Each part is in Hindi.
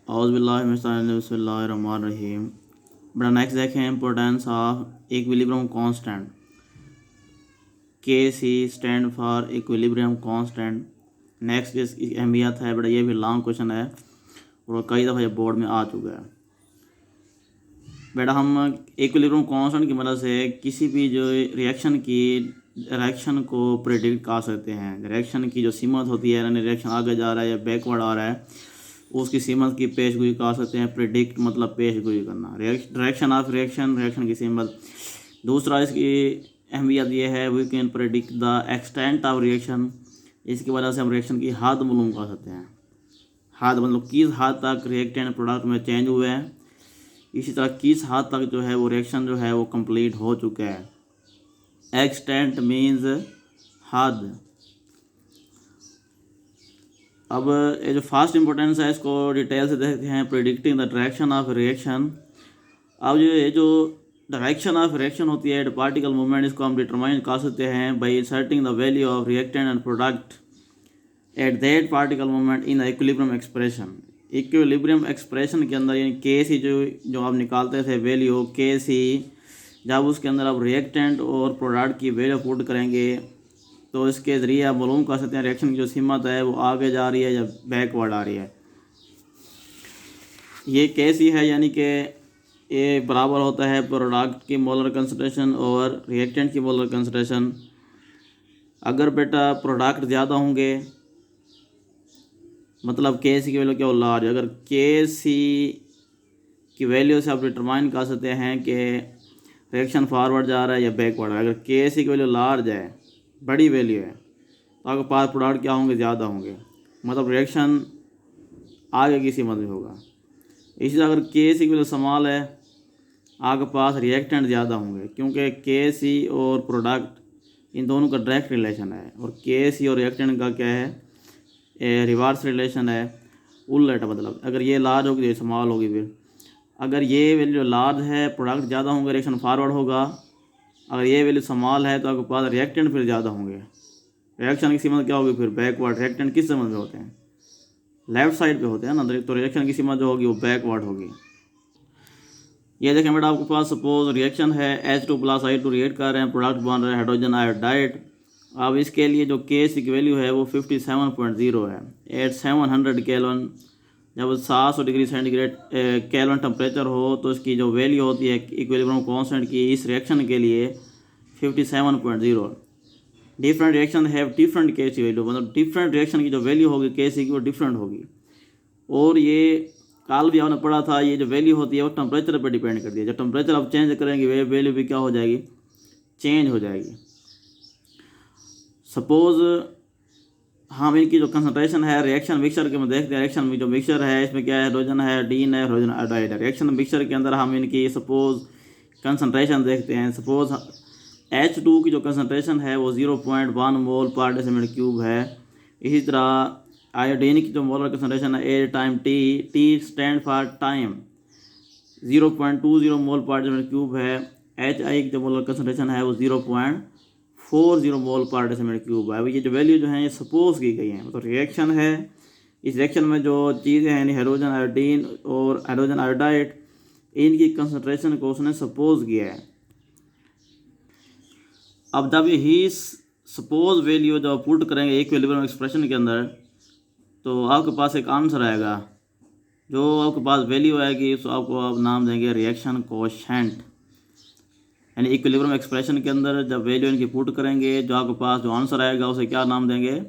बिस्मिल्लाहिर्रहमानिर्रहीम। बड़ा नेक्स्ट देखें importance of equilibrium constant. K C stand for equilibrium constant. Next इसकी अहमियत है, बड़ा ये भी लॉन्ग क्वेश्चन है और कई दफ़ा ये बोर्ड में आ चुका है। बेटा हम इक्विलिब्रियम कांस्टेंट की मदद से किसी भी जो रिएक्शन की डायरेक्शन को प्रेडिक्ट कर सकते हैं। डायरेक्शन की जो सीमत होती है, यानी रिएक्शन आगे जा रहा है या बैकवर्ड आ रहा है, उसकी सीमत की पेशगोई कर सकते हैं। प्रिडिक्ट मतलब पेशगोई करना, डायरेक्शन ऑफ रिएक्शन की सीमत। दूसरा इसकी अहमियत यह है, we can predict the extent of reaction. इसकी वजह से हम रिएक्शन की हद मालूम कर सकते हैं। हद मतलब किस हद तक रिएक्टेंट प्रोडक्ट में चेंज हुए हैं, इसी तरह किस हद तक जो है वो रिएक्शन जो है वो कंप्लीट हो चुका है। एक्सटेंट मीन्स हद। अब ये जो फास्ट इंपॉर्टेंस है इसको डिटेल से देखते हैं। Predicting the direction of reaction. अब ये जो डायरेक्शन ऑफ रिएक्शन होती है, पार्टिकल मूवमेंट, इसको हम डिटरमाइन कर सकते हैं by inserting the value of reactant and product at that particle movement in the equilibrium expression. Equilibrium expression के अंदर यानी के सी जो आप निकालते थे वैल्यू के सी, जब उसके अंदर आप रिएक्टेंट और प्रोडक्ट की वैल्यू पुट करेंगे तो इसके ज़रिए आप मालूम कर सकते हैं रिएक्शन की जो सीमत है वो आगे जा रही है या बैकवर्ड आ रही है। ये कैसी है, यानी कि ये बराबर होता है प्रोडक्ट की मोलर कंसंट्रेशन और रिएक्टेंट की मोलर कंसंट्रेशन। अगर बेटा प्रोडक्ट ज़्यादा होंगे मतलब के सी की वैल्यू क्या हो, लार्ज। अगर के सी की वैल्यू से आप डिटरमाइन कर सकते हैं कि रिएक्शन फॉरवर्ड जा रहा है या बैकवर्ड है। अगर के सी की वैल्यू लार्ज है, बड़ी वैल्यू है, तो आपके पास प्रोडक्ट क्या होंगे, ज़्यादा होंगे, मतलब रिएक्शन आगे की सीमा में होगा। इसी तरह अगर के सी की वैल्यू स्मॉल है, आपके पास रिएक्टेंट ज़्यादा होंगे, क्योंकि के सी और प्रोडक्ट इन दोनों का डायरेक्ट रिलेशन है और के सी और रिएक्टेंट का क्या है, रिवर्स रिलेशन है, उल्टा। मतलब अगर ये लार्ज होगी तो ये स्मॉल होगी। फिर अगर ये वैल्यू लार्ज है, प्रोडक्ट ज़्यादा होंगे, रिएक्शन फॉरवर्ड होगा। अगर ये वैल्यू स्मॉल है तो आपके पास रिएक्टेंट फिर ज़्यादा होंगे, रिएक्शन की सीमा क्या होगी फिर बैकवर्ड। रिएक्टेंट किस समय में होते हैं, लेफ्ट साइड पे होते हैं ना, तो रिएक्शन की सीमा जो होगी वो बैकवर्ड होगी। ये देखें बेटा, आपके पास सपोज रिएक्शन है H2+I2 रिएक्ट कर रहे हैं, प्रोडक्ट बन रहे हैं हाइड्रोजन आयोडाइड। अब इसके लिए जो के सी की वैल्यू है वो 57.0 है। एट 700 केल्विन, जब 700 डिग्री सेंटीग्रेड केल्विन टेम्परेचर हो तो इसकी जो वैल्यू होती है इक्विलिब्रियम कांस्टेंट की इस रिएक्शन के लिए 57.0। डिफरेंट रिएक्शन हैव डिफरेंट के सी वैल्यू, मतलब डिफरेंट रिएक्शन की जो वैल्यू होगी के सी की वो डिफरेंट होगी। और ये कल भी आपने पढ़ा था, ये जो वैल्यू होती है वो टेम्परेचर पर डिपेंड करती है। जब टेम्परेचर आप चेंज करेंगे वे वैल्यू भी क्या हो जाएगी, चेंज हो जाएगी। सपोज हम इनकी जो कंसंट्रेशन है रिएक्शन मिक्सचर के में देखते हैं। रिएक्शन में जो मिक्सचर है इसमें क्या है, हाइड्रोजन है, डीन है, हाइड्रोजन आयोडाइड है। रिएक्शन मिक्सचर के अंदर हम इनकी सपोज कंसंट्रेशन देखते हैं। सपोज H2 की जो कंसंट्रेशन है वो 0.1 मोल पर डेसीमीटर क्यूब है। इसी तरह आयोडीन की जो मोलर कंसंट्रेशन है ए time T stand for time, 0.20 मोल पर डेसीमीटर क्यूब है। HI की जो मोलर कंसंट्रेशन है वो 0.40 मोल पर डेसीमीटर क्यूब है। ये जो वैल्यू जो है ये सपोज की गई है, मतलब रिएक्शन है। इस रिएक्शन में जो चीज़ें हैं यानी हाइड्रोजन आयोडीन और हाइड्रोजन आयोडाइड, इनकी कंसंट्रेशन को उसने सपोज किया है। अब जब ही सपोज वैल्यू जब पुट करेंगे इक्विलिब्रियम एक्सप्रेशन के अंदर तो आपके पास एक आंसर आएगा। जो आपके पास वैल्यू आएगी उसको आपको आप नाम देंगे रिएक्शन कोएफिशिएंट। यानी इक्विलिब्रियम एक्सप्रेशन के अंदर जब वैल्यू इनकी पुट करेंगे जो आपके पास जो आंसर आएगा उसे क्या नाम देंगे,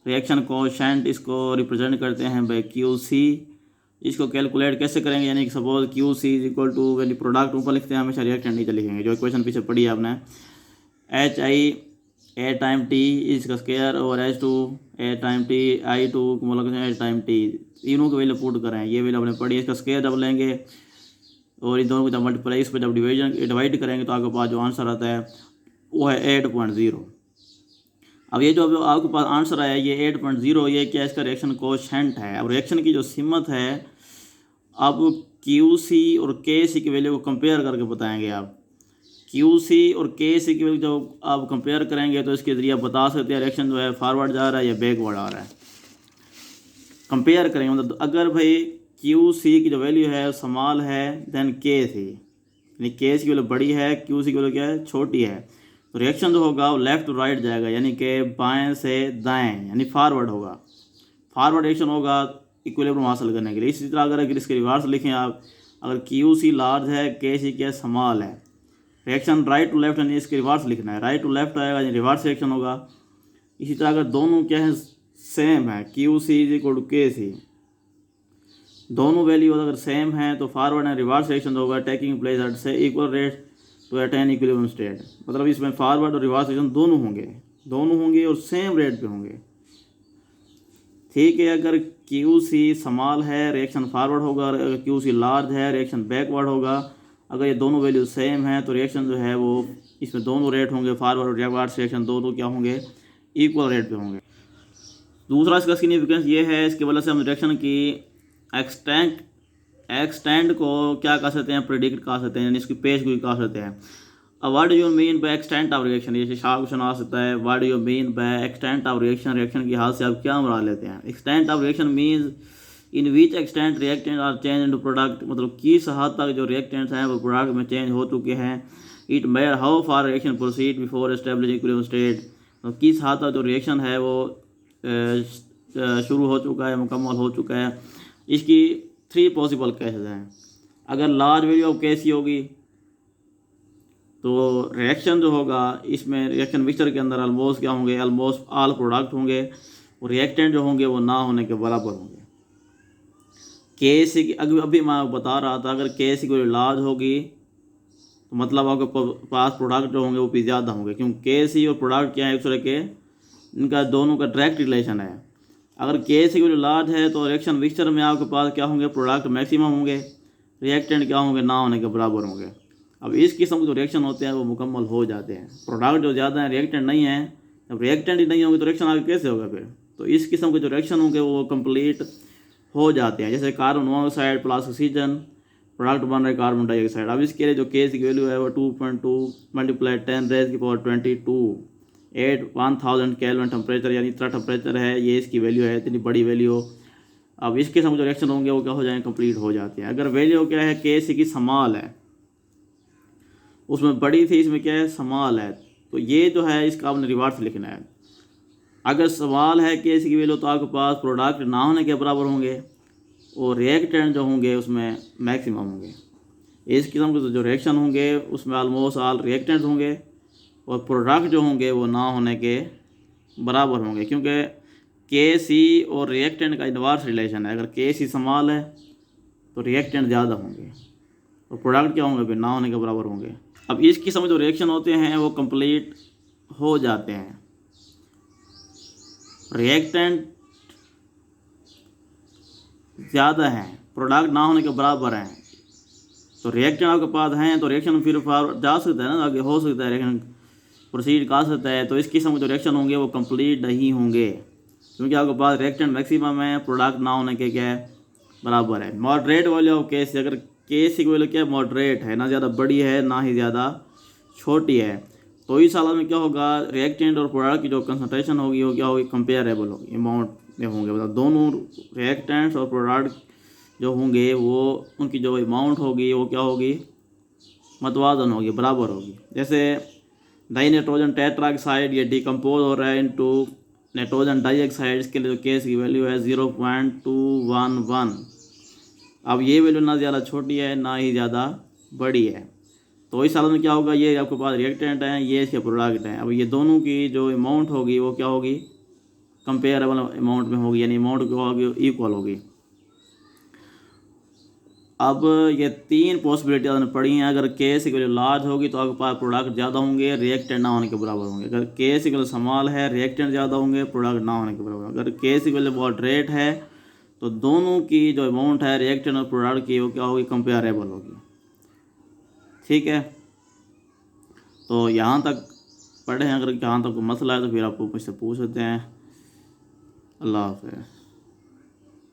रिएक्शन कोएफिशिएंट। इसको रिप्रेजेंट करते हैं बाई क्यू सी। इसको कैलकुलेट कैसे करेंगे, यानी कि suppose Q C is equal to, यानी प्रोडक्ट ऊपर लिखते हैं हमेशा, रिएक्टेंट नीचे लिखेंगे। जो इक्वेशन पीछे पढ़ी है आपने, HI ए टाइम टी इसका स्क्वायर और H2 ए टाइम टी I2 मोलर ए टाइम टी, तीनों की वैल्यू पुट करें। ये वैल्यू आपने पढ़ी है। इसका स्क्वायर जब लेंगे और इन दोनों को जब मल्टीप्लाई इस पर जब डिवाइड करेंगे तो आपके पास जो आंसर आता है वो है 8.0। अब ये जो आपके पास आंसर आया ये 8.0, ये क्या इसका रिएक्शन कोएफिशिएंट है। अब रिएक्शन की जो सीमत है, अब क्यू सी और के सी की वैल्यू को कंपेयर करके बताएंगे आप। क्यू सी और के सी की वैल्यू जब आप कंपेयर करेंगे तो इसके ज़रिए आप बता सकते हैं रिएक्शन जो है फॉरवर्ड जा रहा है या बैकवर्ड आ रहा है। कंपेयर करेंगे मतलब अगर भाई क्यू सी की जो वैल्यू है स्मॉल है देन के सी, यानी के सी की वैल्यू बड़ी है, क्यू सी की वैल्यू क्या है, छोटी है। तो रिएक्शन जो होगा वो लेफ़्ट टू राइट जाएगा, यानी कि बाएं से दाएं, यानी फॉरवर्ड होगा। फॉरवर्ड रिएक्शन होगा इक्विलिब्रियम हासिल करने के लिए। इसी तरह अगर इसके रिवर्स लिखें आप, अगर क्यू सी लार्ज है, के सी क्या स्मॉल है, रिएक्शन राइट टू लेफ्ट, यानी इसके रिवर्स लिखना है, राइट टू लेफ्ट आएगा यानी रिवर्स रिएक्शन होगा। इसी तरह अगर दोनों क्या है सेम है, Q C is equal to K C, दोनों वैल्यू अगर सेम है तो फॉरवर्ड एंड रिवर्स रिएक्शन होगा टेकिंग प्लेस एट से equal rate to attain equilibrium state. मतलब इसमें फॉरवर्ड और रिवर्स रिएक्शन दोनों होंगे और सेम रेट पे होंगे। ठीक है, अगर क्यू सी स्मॉल है रिएक्शन फॉरवर्ड होगा, अगर क्यू सी लार्ज है रिएक्शन बैकवर्ड होगा। अगर ये दोनों वैल्यू सेम है तो रिएक्शन जो है वो इसमें दोनों रेट होंगे, फॉरवर्ड और रिवर्स रिएक्शन दोनों क्या होंगे, इक्वल रेट पे होंगे। दूसरा इसका सिग्निफिकेंस ये है, इसके वजह से हम रिएक्शन की एक्सटेंड को क्या कह सकते हैं, प्रिडिक्ट कर सकते हैं, यानी इसकी पेशगोई कर सकते हैं। अब what do you mean by extent of reaction, ये शार्प क्वेश्चन आ सकता है। What do you mean by extent of reaction, reaction की हालत से आप क्या मरा लेते हैं। Extent of reaction means in which extent reactant are change into product, मतलब किस हद तक जो रिएक्टेंट्स हैं वो प्रोडक्ट में चेंज हो चुके हैं। It mayor how far reaction proceed before establish equilibrium state, तो किस हद तक जो रिएक्शन है वो शुरू हो चुका है, मुकम्मल हो चुका है। इसकी 3 पॉसिबल केसेस हैं। अगर लार्ज वैल्यू ऑफ के सी होगी तो रिएक्शन जो होगा इसमें रिएक्शन मिक्सचर के अंदर ऑलमोस्ट क्या होंगे, ऑलमोस्ट ऑल प्रोडक्ट होंगे और रिएक्टेंट जो होंगे वो ना होने के बराबर होंगे। के सी की अभी मैं बता रहा था, अगर के सी कोई लार्ज होगी तो मतलब आपके पास प्रोडक्ट जो होंगे वो भी ज़्यादा होंगे, क्योंकि के सी और प्रोडक्ट क्या है एक दूसरे के, इनका दोनों का डायरेक्ट रिलेशन है। अगर के सी कोई लार्ज है तो रिएक्शन मिक्सचर में आपके पास क्या होंगे, प्रोडक्ट मैक्सिमम होंगे, रिएक्टेंट क्या होंगे, ना होने के बराबर होंगे। अब इस किस्म के जो रिएक्शन होते हैं वो मुकम्मल हो जाते हैं। प्रोडक्ट जो ज़्यादा है, रिएक्टेंट नहीं है, जब रिएक्टेंट ही नहीं होंगे तो रिएक्शन आगे कैसे होगा फिर। तो इस किस्म के जो रिएक्शन होंगे वो कंप्लीट हो जाते हैं। जैसे carbon monoxide plus oxygen, product बन रहा है कार्बन डाइऑक्साइड। अब इसके लिए जो के सी की वैल्यू है वो 2.2 × 10⁻22 8 1000 केल्विन टेम्परेचर, यानी इतना टेम्परेचर है, ये इसकी वैल्यू है, इतनी बड़ी वैल्यू। अब इसके साथ जो रिएक्शन होंगे वो क्या हो जाएंगे, कंप्लीट हो जाते हैं। अगर वैल्यू क्या है, के सी की स्मॉल है, उसमें बड़ी थी, इसमें क्या है स्मॉल है, तो ये जो है इसका आपने रिवर्स लिखना है। अगर स्मॉल है के सी की वैल्यू तो आपके पास प्रोडक्ट ना होने के बराबर होंगे और रिएक्टेंट जो होंगे उसमें मैक्सिमम होंगे। इस किस्म के जो रिएक्शन होंगे उसमें ऑलमोस्ट ऑल रिएक्टेंट्स होंगे और प्रोडक्ट जो होंगे वो ना होने के बराबर होंगे, क्योंकि के सी और रिएक्टेंट का इनवर्स रिलेशन है। अगर के सी स्मॉल है तो रिएक्टेंट ज़्यादा होंगे और प्रोडक्ट क्या होंगे, फिर ना होने के बराबर होंगे। अब इस किस्म के जो रिएक्शन होते हैं वो कंप्लीट हो जाते हैं। रिएक्टेंट ज़्यादा हैं, प्रोडक्ट ना होने के बराबर हैं, तो रिएक्टेंट आपके पास हैं तो रिएक्शन फिर फॉरवर्ड जा सकता है ना, आगे हो सकता है, रिएक्शन प्रोसीड कर सकता है। तो इस किस्म के जो रिएक्शन होंगे वो कंप्लीट नहीं होंगे, क्योंकि आपके पास रिएक्टेंट मैक्सिमम है, प्रोडक्ट ना होने के क्या है, बराबर है। मॉडरेट वैल्यू ऑफ के सी, अगर के सी की वैल्यू क्या है, मॉडरेट है, ना ज़्यादा बड़ी है ना ही ज़्यादा छोटी है, तो इस हालत में क्या होगा, रिएक्टेंट और प्रोडक्ट की जो कंसनट्रेशन होगी वो क्या होगी, कंपेरेबल होगी, अमाउंट में होंगे। मतलब दोनों रिएक्टेंट्स और प्रोडक्ट जो होंगे वो उनकी जो अमाउंट होगी वो क्या होगी, मतवाजन होगी, बराबर होगी। जैसे डाइनाइट्रोजन टेट्राऑक्साइड ये डिकम्पोज हो रहा है इनटू नाइट्रोजन डाइऑक्साइड, इसके लिए जो केस की वैल्यू है 0.211। अब ये वैल्यू ना ज़्यादा छोटी है ना ही ज़्यादा बड़ी है, तो इस हालत में क्या होगा, ये आपके पास रिएक्टेंट हैं, ये इसके प्रोडक्ट हैं। अब ये दोनों की जो अमाउंट होगी वो क्या होगी, कंपेरेबल अमाउंट में होगी, यानी अमाउंट क्या होगी, इक्वल होगी। अब ये 3 पॉसिबिलिटी आपने पढ़ी हैं। अगर के सी की वैल्यू लार्ज होगी तो आपके पास प्रोडक्ट ज़्यादा होंगे, रिएक्टेंट ना होने के बराबर होंगे। अगर के सी की वैल्यू स्मॉल है, रिएक्टेंट ज़्यादा होंगे, प्रोडक्ट ना होने के बराबर। अगर के सी की वैल्यू मॉडरेट है तो दोनों की जो अमाउंट है रिएक्टेंट और प्रोडक्ट की वो क्या होगी, कंपेरेबल होगी। ठीक है, तो यहाँ तक पढ़े हैं। अगर यहाँ तक कोई मसला है तो फिर आपको मुझसे पूछ सकते हैं। अल्लाह हाफ़िज़।